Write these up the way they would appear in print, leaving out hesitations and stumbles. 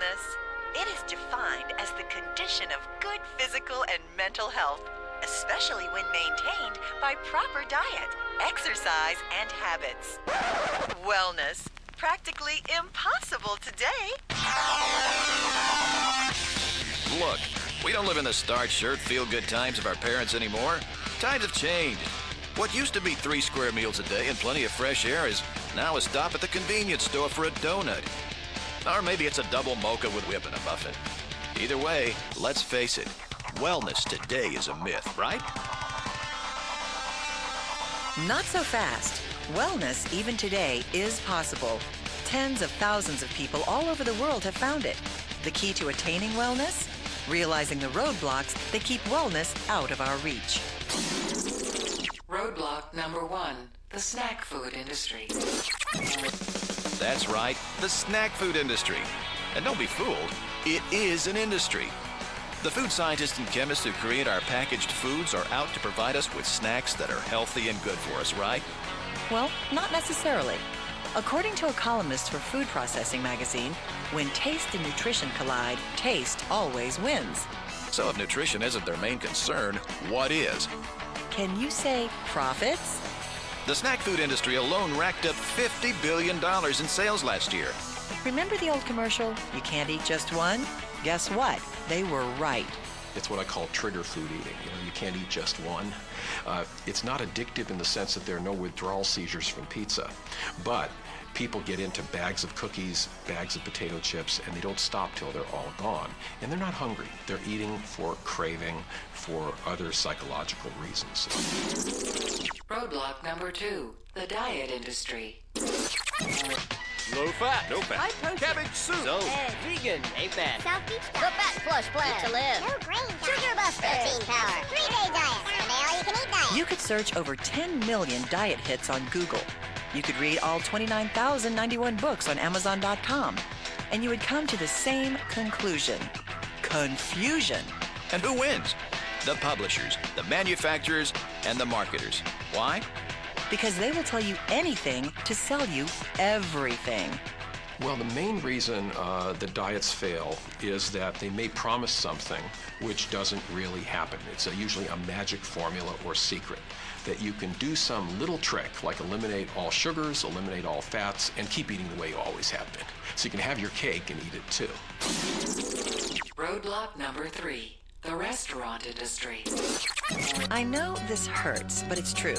wellness. It is defined as the condition of good physical and mental health, especially when maintained by proper diet, exercise, and habits. Wellness, practically impossible today. Look, we don't live in the starched shirt, feel-good times of our parents anymore. Times have changed. What used to be 3 square meals a day and plenty of fresh air is now a stop at the convenience store for a donut. Or maybe it's a double mocha with whip and a muffin. Either way, let's face it, wellness today is a myth, right? Not so fast. Wellness, even today, is possible. Tens of thousands of people all over the world have found it. The key to attaining wellness? Realizing the roadblocks that keep wellness out of our reach. Roadblock number 1, the snack food industry. That's right, the snack food industry. And don't be fooled, it is an industry. The food scientists and chemists who create our packaged foods are out to provide us with snacks that are healthy and good for us, right? Well, not necessarily. According to a columnist for Food Processing magazine, when taste and nutrition collide, taste always wins. So if nutrition isn't their main concern, what is? Can you say profits? The snack food industry alone racked up $50 billion in sales last year. Remember the old commercial, you can't eat just one? Guess what? They were right. It's what I call trigger food eating. You can't eat just one. It's not addictive in the sense that there are no withdrawal seizures from pizza, but people get into bags of cookies, bags of potato chips, and they don't stop till they're all gone. And they're not hungry. They're eating for craving, for other psychological reasons. Roadblock number 2, the diet industry. Low fat. No fat. High protein. Cabbage soup. So, vegan. A fat. South Beach the Fat Flush Plan to live. No grain diet. Sugar Buster. Protein Power. 3-day diet. Sunday all-you-can-eat diet. You could search over 10 million diet hits on Google. You could read all 29,091 books on Amazon.com. And you would come to the same conclusion. Confusion. And who wins? The publishers, the manufacturers, and the marketers. Why? Because they will tell you anything to sell you everything. Well, the main reason that diets fail is that they may promise something which doesn't really happen. It's usually a magic formula or secret that you can do some little trick like eliminate all sugars, eliminate all fats, and keep eating the way you always have been. So you can have your cake and eat it too. Roadblock number 3, the restaurant industry. I know this hurts, but it's true.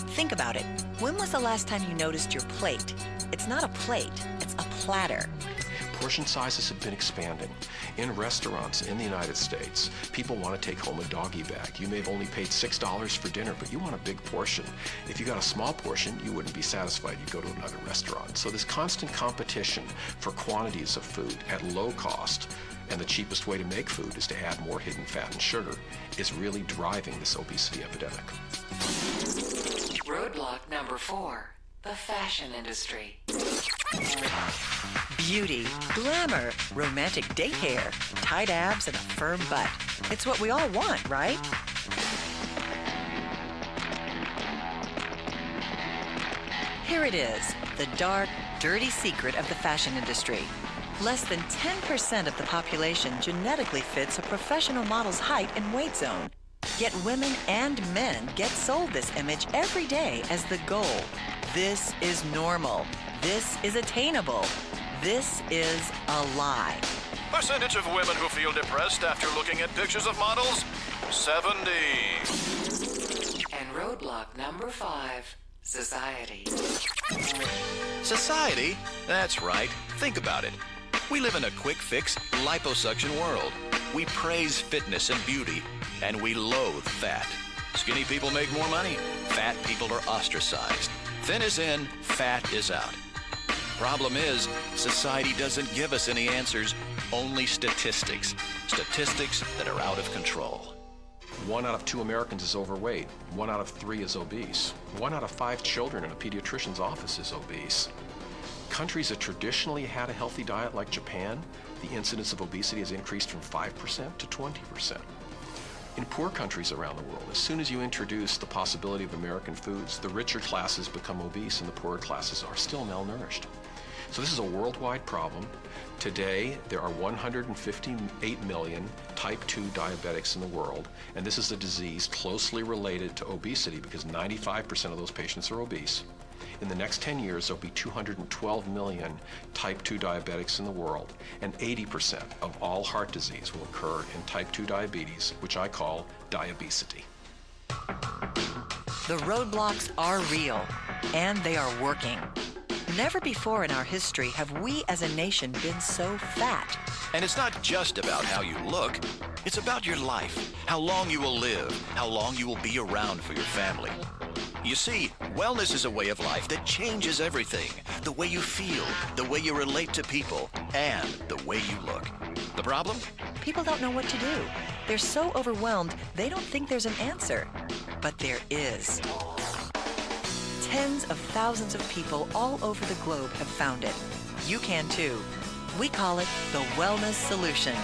Think about it. When was the last time you noticed your plate? It's not a plate, it's a platter. Portion sizes have been expanding. In restaurants in the United States, people want to take home a doggy bag. You may have only paid $6 for dinner, but you want a big portion. If you got a small portion, you wouldn't be satisfied. You'd go to another restaurant. So this constant competition for quantities of food at low cost, and the cheapest way to make food is to add more hidden fat and sugar, is really driving this obesity epidemic. Roadblock number 4, the fashion industry. Beauty, glamour, romantic date hair, tight abs, and a firm butt. It's what we all want, right? Here it is, the dark, dirty secret of the fashion industry. Less than 10% of the population genetically fits a professional model's height and weight zone. Yet women and men get sold this image every day as the goal. This is normal. This is attainable. This is a lie. Percentage of women who feel depressed after looking at pictures of models? 70. And roadblock number 5, society. Society? That's right. Think about it. We live in a quick-fix, liposuction world. We praise fitness and beauty, and we loathe fat. Skinny people make more money. Fat people are ostracized. Thin is in, fat is out. Problem is, society doesn't give us any answers, only statistics. Statistics that are out of control. 1 out of 2 Americans is overweight. 1 out of 3 is obese. 1 out of 5 children in a pediatrician's office is obese. Countries that traditionally had a healthy diet like Japan, the incidence of obesity has increased from 5% to 20%. In poor countries around the world, as soon as you introduce the possibility of American foods, the richer classes become obese and the poorer classes are still malnourished. So this is a worldwide problem. Today, there are 158 million type 2 diabetics in the world, and this is a disease closely related to obesity because 95% of those patients are obese. In the next 10 years, there'll be 212 million type 2 diabetics in the world, and 80% of all heart disease will occur in type 2 diabetes, which I call diabesity. The roadblocks are real, and they are working. Never before in our history have we as a nation been so fat. And it's not just about how you look, it's about your life, how long you will live, how long you will be around for your family. You see, wellness is a way of life that changes everything. The way you feel, the way you relate to people, and the way you look. The problem? People don't know what to do. They're so overwhelmed, they don't think there's an answer. But there is. Tens of thousands of people all over the globe have found it. You can too. We call it the Wellness Solution.